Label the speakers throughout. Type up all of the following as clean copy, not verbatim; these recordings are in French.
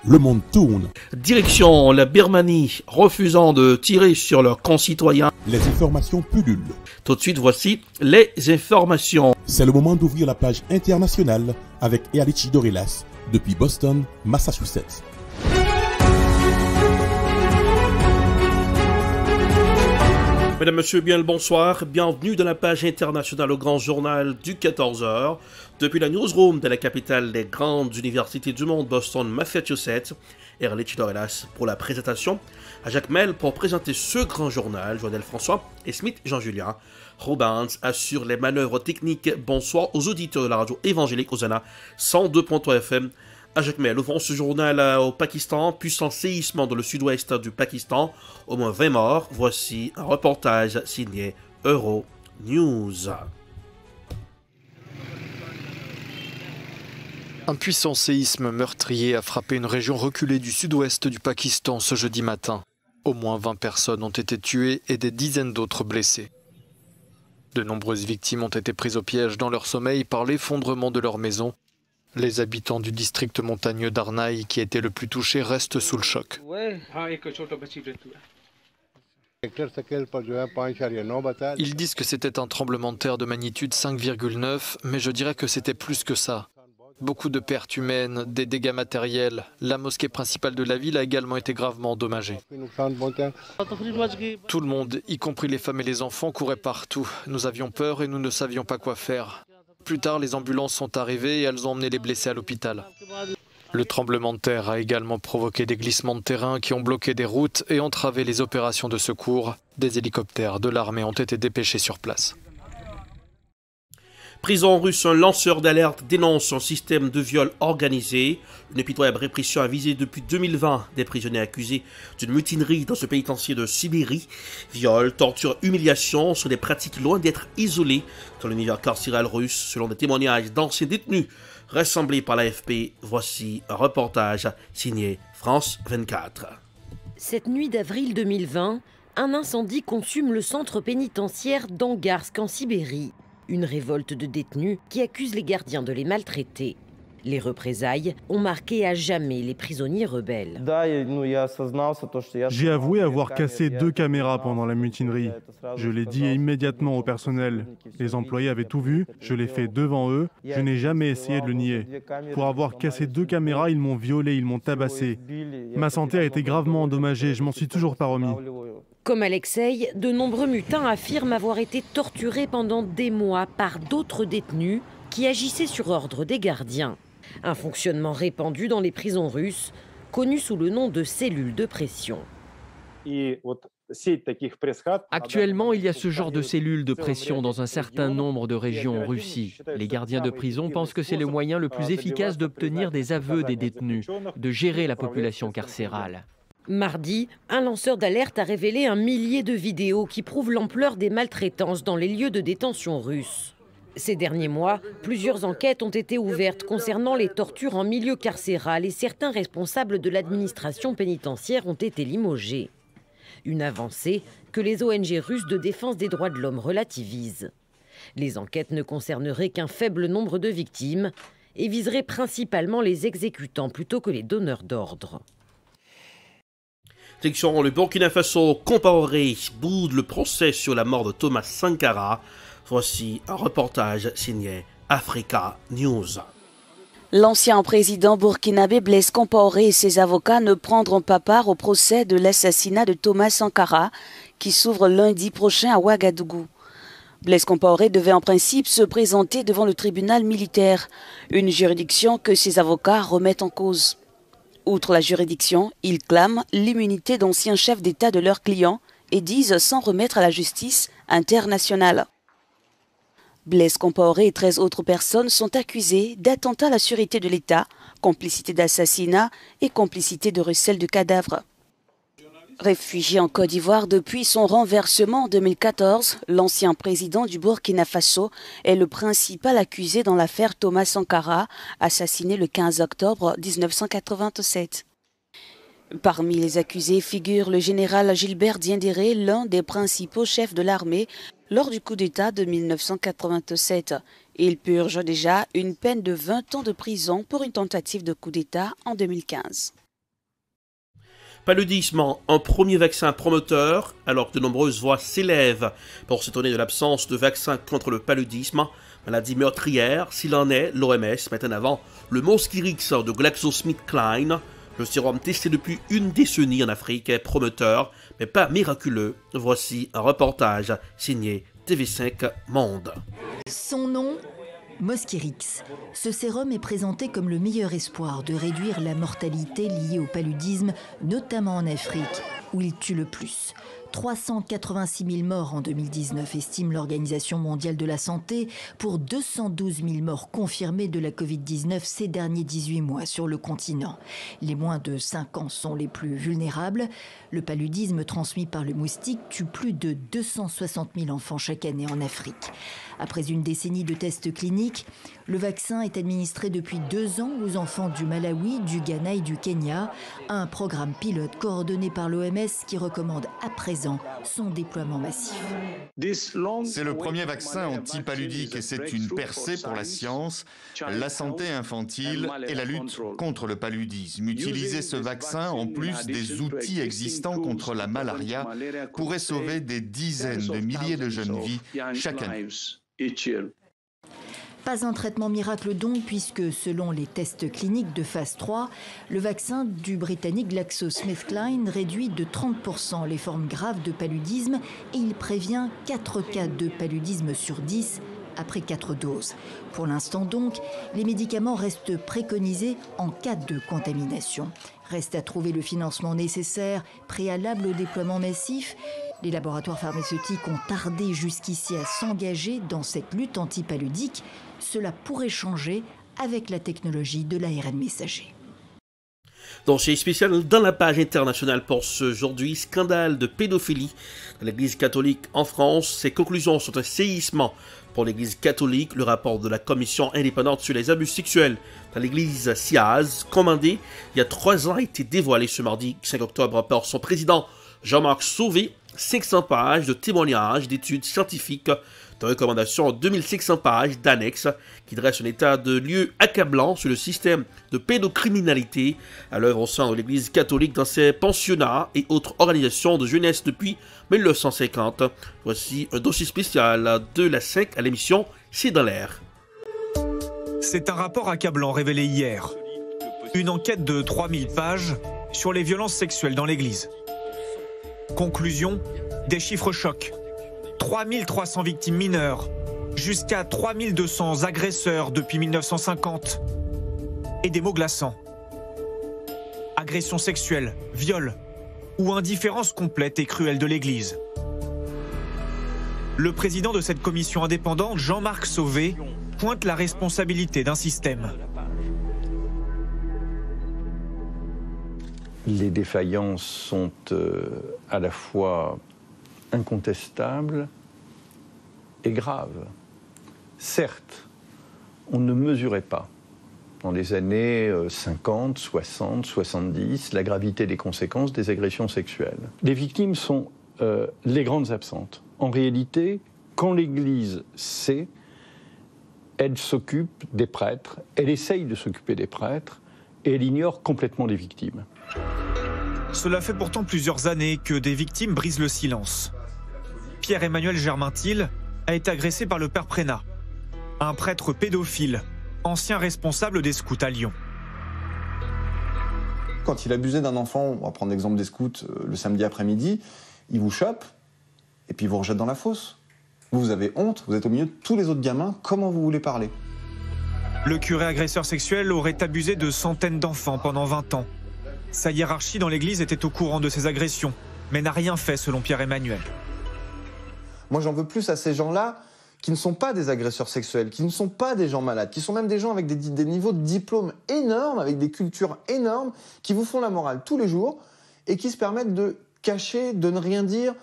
Speaker 1: le monde tourne.
Speaker 2: Direction la Birmanie, refusant de tirer sur leurs concitoyens.
Speaker 1: Les informations pullulent.
Speaker 2: Tout de suite, voici les informations.
Speaker 1: C'est le moment d'ouvrir la page internationale avec Erlichi Dorelas depuis Boston, Massachusetts.
Speaker 2: Mesdames, Messieurs, bien le bonsoir. Bienvenue dans la page internationale au grand journal du 14h. Depuis la newsroom de la capitale des grandes universités du monde, Boston, Massachusetts, Erlichi Dorelas pour la présentation, à Jacques Mel pour présenter ce grand journal, Joël François et Smith Jean-Julien. Robins assure les manœuvres techniques. Bonsoir aux auditeurs de la radio évangélique Hosanna 102.3 FM. À Jacques Mel, ouvrons ce journal au Pakistan, puissant séisme dans le sud-ouest du Pakistan, au moins 20 morts. Voici un reportage signé Euronews.
Speaker 3: Un puissant séisme meurtrier a frappé une région reculée du sud-ouest du Pakistan ce jeudi matin. Au moins 20 personnes ont été tuées et des dizaines d'autres blessées. De nombreuses victimes ont été prises au piège dans leur sommeil par l'effondrement de leur maison. Les habitants du district montagneux d'Arnaï, qui était le plus touché, restent sous le choc. Ils disent que c'était un tremblement de terre de magnitude 5,9, mais je dirais que c'était plus que ça. Beaucoup de pertes humaines, des dégâts matériels. La mosquée principale de la ville a également été gravement endommagée. Tout le monde, y compris les femmes et les enfants, courait partout. Nous avions peur et nous ne savions pas quoi faire. Plus tard, les ambulances sont arrivées et elles ont emmené les blessés à l'hôpital. Le tremblement de terre a également provoqué des glissements de terrain qui ont bloqué des routes et entravé les opérations de secours. Des hélicoptères de l'armée ont été dépêchés sur place.
Speaker 2: Prison russe, un lanceur d'alerte dénonce un système de viol organisé. Une pitoyable répression a visé depuis 2020 des prisonniers accusés d'une mutinerie dans ce pénitencier de Sibérie. Viol, torture, humiliation sont des pratiques loin d'être isolées dans l'univers carcéral russe, selon des témoignages d'anciens détenus rassemblés par l'AFP. Voici un reportage signé France 24.
Speaker 4: Cette nuit d'avril 2020, un incendie consume le centre pénitentiaire d'Angarsk en Sibérie. Une révolte de détenus qui accuse les gardiens de les maltraiter. Les représailles ont marqué à jamais les prisonniers rebelles.
Speaker 5: J'ai avoué avoir cassé 2 caméras pendant la mutinerie. Je l'ai dit immédiatement au personnel. Les employés avaient tout vu, je l'ai fait devant eux. Je n'ai jamais essayé de le nier. Pour avoir cassé 2 caméras, ils m'ont violé, ils m'ont tabassé. Ma santé a été gravement endommagée, je m'en suis toujours pas remis.
Speaker 4: Comme Alexei, de nombreux mutins affirment avoir été torturés pendant des mois par d'autres détenus qui agissaient sur ordre des gardiens. Un fonctionnement répandu dans les prisons russes, connu sous le nom de cellules de pression.
Speaker 6: Actuellement, il y a ce genre de cellules de pression dans un certain nombre de régions en Russie. Les gardiens de prison pensent que c'est le moyen le plus efficace d'obtenir des aveux des détenus, de gérer la population carcérale.
Speaker 4: Mardi, un lanceur d'alerte a révélé 1 millier de vidéos qui prouvent l'ampleur des maltraitances dans les lieux de détention russes. Ces derniers mois, plusieurs enquêtes ont été ouvertes concernant les tortures en milieu carcéral et certains responsables de l'administration pénitentiaire ont été limogés. Une avancée que les ONG russes de défense des droits de l'homme relativisent. Les enquêtes ne concerneraient qu'un faible nombre de victimes et viseraient principalement les exécutants plutôt que les donneurs d'ordre.
Speaker 2: Direction le Burkina Faso, Compaoré boude le procès sur la mort de Thomas Sankara. Voici un reportage signé Africa News.
Speaker 7: L'ancien président burkinabé Blaise Compaoré et ses avocats ne prendront pas part au procès de l'assassinat de Thomas Sankara qui s'ouvre lundi prochain à Ouagadougou. Blaise Compaoré devait en principe se présenter devant le tribunal militaire, une juridiction que ses avocats remettent en cause. Outre la juridiction, ils clament l'immunité d'anciens chefs d'État de leurs clients et disent s'en remettre à la justice internationale. Blaise Compaoré et 13 autres personnes sont accusées d'attentat à la sûreté de l'État, complicité d'assassinat et complicité de recel de cadavres. Réfugié en Côte d'Ivoire depuis son renversement en 2014, l'ancien président du Burkina Faso est le principal accusé dans l'affaire Thomas Sankara, assassiné le 15 octobre 1987. Parmi les accusés figure le général Gilbert Diendéré, l'un des principaux chefs de l'armée lors du coup d'État de 1987. Il purge déjà une peine de 20 ans de prison pour une tentative de coup d'État en 2015.
Speaker 2: Paludisme, un premier vaccin prometteur, alors que de nombreuses voix s'élèvent pour s'étonner de l'absence de vaccin contre le paludisme. Maladie meurtrière, s'il en est, l'OMS met en avant le Mosquirix de GlaxoSmithKline. Le sérum testé depuis une décennie en Afrique est prometteur, mais pas miraculeux. Voici un reportage signé TV5 Monde.
Speaker 8: Son nom, Mosquirix. Ce sérum est présenté comme le meilleur espoir de réduire la mortalité liée au paludisme, notamment en Afrique, où il tue le plus. 386 000 morts en 2019, estime l'Organisation mondiale de la santé, pour 212 000 morts confirmées de la Covid-19 ces derniers 18 mois sur le continent. Les moins de 5 ans sont les plus vulnérables. Le paludisme transmis par le moustique tue plus de 260 000 enfants chaque année en Afrique. Après une décennie de tests cliniques, le vaccin est administré depuis 2 ans aux enfants du Malawi, du Ghana et du Kenya. Un programme pilote coordonné par l'OMS qui recommande à présent son déploiement massif.
Speaker 9: C'est le premier vaccin anti-paludique et c'est une percée pour la science, la santé infantile et la lutte contre le paludisme. Utiliser ce vaccin en plus des outils existants contre la malaria pourrait sauver des dizaines de milliers de jeunes vies chaque année.
Speaker 8: Pas un traitement miracle donc, puisque selon les tests cliniques de phase 3, le vaccin du Britannique GlaxoSmithKline réduit de 30% les formes graves de paludisme et il prévient 4 cas de paludisme sur 10 après 4 doses. Pour l'instant donc, les médicaments restent préconisés en cas de contamination. Reste à trouver le financement nécessaire, préalable au déploiement massif. Les laboratoires pharmaceutiques ont tardé jusqu'ici à s'engager dans cette lutte anti-paludique. Cela pourrait changer avec la technologie de l'ARN messager.
Speaker 2: Dossier spécial dans la page internationale pour ce aujourd'hui. Scandale de pédophilie dans l'Église catholique en France. Ces conclusions sont un séisme pour l'Église catholique. Le rapport de la Commission indépendante sur les abus sexuels dans l'Église SIAZ, commandé il y a 3 ans, a été dévoilé ce mardi 5 octobre par son président Jean-Marc Sauvé. 500 pages de témoignages, d'études scientifiques, de recommandations, 2500 pages d'annexes qui dressent un état de lieu accablant sur le système de pédocriminalité à l'œuvre au sein de l'Église catholique dans ses pensionnats et autres organisations de jeunesse depuis 1950. Voici un dossier spécial de la 5 à l'émission C'est dans l'air.
Speaker 10: C'est un rapport accablant révélé hier. Une enquête de 3000 pages sur les violences sexuelles dans l'Église. Conclusion, des chiffres chocs. 3300 victimes mineures, jusqu'à 3200 agresseurs depuis 1950. Et des mots glaçants. Agression sexuelle, viol ou indifférence complète et cruelle de l'Église. Le président de cette commission indépendante, Jean-Marc Sauvé, pointe la responsabilité d'un système.
Speaker 11: Les défaillances sont à la fois incontestables et graves. Certes, on ne mesurait pas, dans les années 50, 60, 70, la gravité des conséquences des agressions sexuelles. Les victimes sont les grandes absentes. En réalité, quand l'Église sait, elle s'occupe des prêtres, elle essaye de s'occuper des prêtres, et elle ignore complètement les victimes.
Speaker 10: Cela fait pourtant plusieurs années que des victimes brisent le silence. Pierre-Emmanuel Germaintil a été agressé par le père Prénat, un prêtre pédophile, ancien responsable des scouts à Lyon.
Speaker 12: Quand il abusait d'un enfant, on va prendre l'exemple des scouts le samedi après-midi, il vous chope et puis il vous rejette dans la fosse. Vous avez honte, vous êtes au milieu de tous les autres gamins, comment vous voulez parler?
Speaker 10: Le curé agresseur sexuel aurait abusé de centaines d'enfants pendant 20 ans. Sa hiérarchie dans l'église était au courant de ces agressions, mais n'a rien fait selon Pierre-Emmanuel.
Speaker 12: Moi j'en veux plus à ces gens-là qui ne sont pas des agresseurs sexuels, qui ne sont pas des gens malades, qui sont même des gens avec des niveaux de diplôme énormes, avec des cultures énormes, qui vous font la morale tous les jours et qui se permettent de cacher, de ne rien dire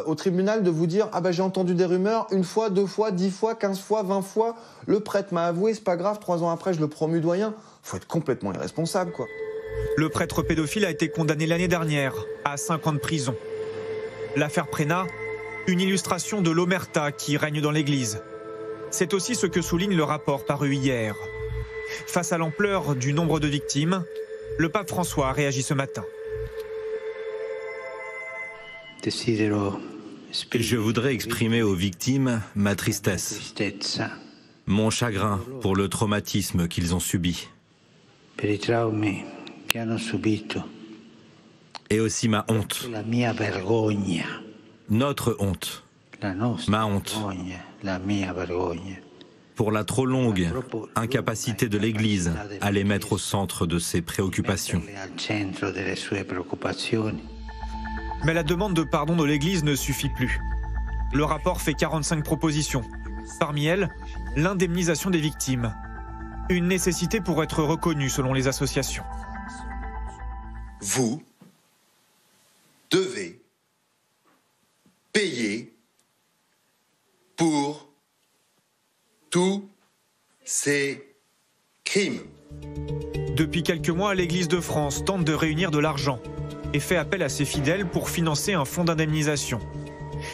Speaker 12: au tribunal, de vous dire « Ah ben j'ai entendu des rumeurs, 1 fois, 2 fois, 10 fois, 15 fois, 20 fois, le prêtre m'a avoué, c'est pas grave, 3 ans après je le promue doyen. » Faut être complètement irresponsable quoi.
Speaker 10: Le prêtre pédophile a été condamné l'année dernière à 5 ans de prison. L'affaire Prénat, une illustration de l'omerta qui règne dans l'Église. C'est aussi ce que souligne le rapport paru hier. Face à l'ampleur du nombre de victimes, le pape François a réagi ce matin.
Speaker 13: Je voudrais exprimer aux victimes ma tristesse, mon chagrin pour le traumatisme qu'ils ont subi. Et aussi ma honte, notre honte, ma honte, pour la trop longue incapacité de l'Église à les mettre au centre de ses préoccupations.
Speaker 10: Mais la demande de pardon de l'Église ne suffit plus. Le rapport fait 45 propositions. Parmi elles, l'indemnisation des victimes. Une nécessité pour être reconnue selon les associations.
Speaker 14: Vous devez payer pour tous ces crimes.
Speaker 10: Depuis quelques mois, l'Église de France tente de réunir de l'argent et fait appel à ses fidèles pour financer un fonds d'indemnisation.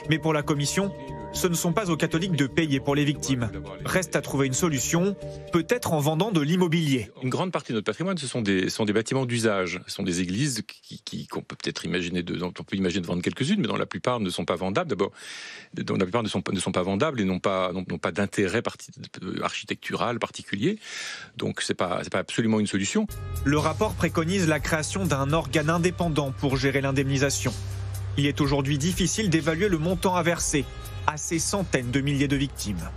Speaker 10: Mais pour la Commission, ce ne sont pas aux catholiques de payer pour les victimes. Reste à trouver une solution, peut-être en vendant de l'immobilier.
Speaker 15: Une grande partie de notre patrimoine, ce sont des bâtiments d'usage. Ce sont des églises qu'on peut peut-être imaginer dont on peut imaginer de vendre quelques-unes, mais dont la plupart ne sont pas vendables. D'abord, dont la plupart ne sont pas vendables et n'ont pas d'intérêt architectural particulier. Donc c'est pas absolument une solution.
Speaker 10: Le rapport préconise la création d'un organe indépendant pour gérer l'indemnisation. Il est aujourd'hui difficile d'évaluer le montant à verser à ces centaines de milliers de victimes.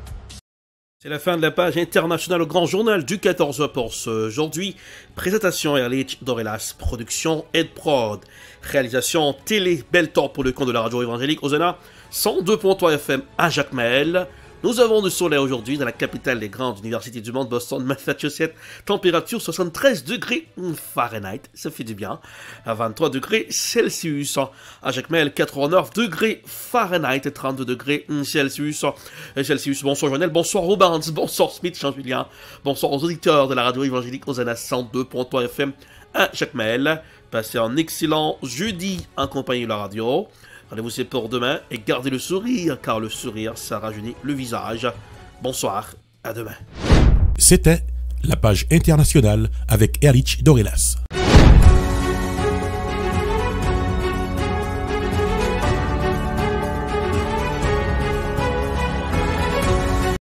Speaker 2: C'est la fin de la page internationale au grand journal du 14h pour aujourd'hui. Présentation Erlich Dorelas, production Ed Prod, réalisation télé Beltor pour le compte de la radio évangélique Hosanna, 102.3 FM à Jacmel. Nous avons du soleil aujourd'hui dans la capitale des grandes universités du monde, Boston, Massachusetts. Température 73 degrés Fahrenheit, ça fait du bien. À 23 degrés Celsius. À Jacmel, 89 degrés Fahrenheit, 32 degrés Celsius. Bonsoir Joannel, bonsoir Robans, bonsoir Smith, Jean-Julien. Bonsoir aux auditeurs de la radio évangélique Hosanna 102.3 FM à Jacmel. Passez un excellent jeudi en compagnie de la radio. Rendez-vous c'est pour demain et gardez le sourire, car le sourire, ça rajeunit le visage. Bonsoir, à demain.
Speaker 1: C'était la page internationale avec Erlich Dorelas.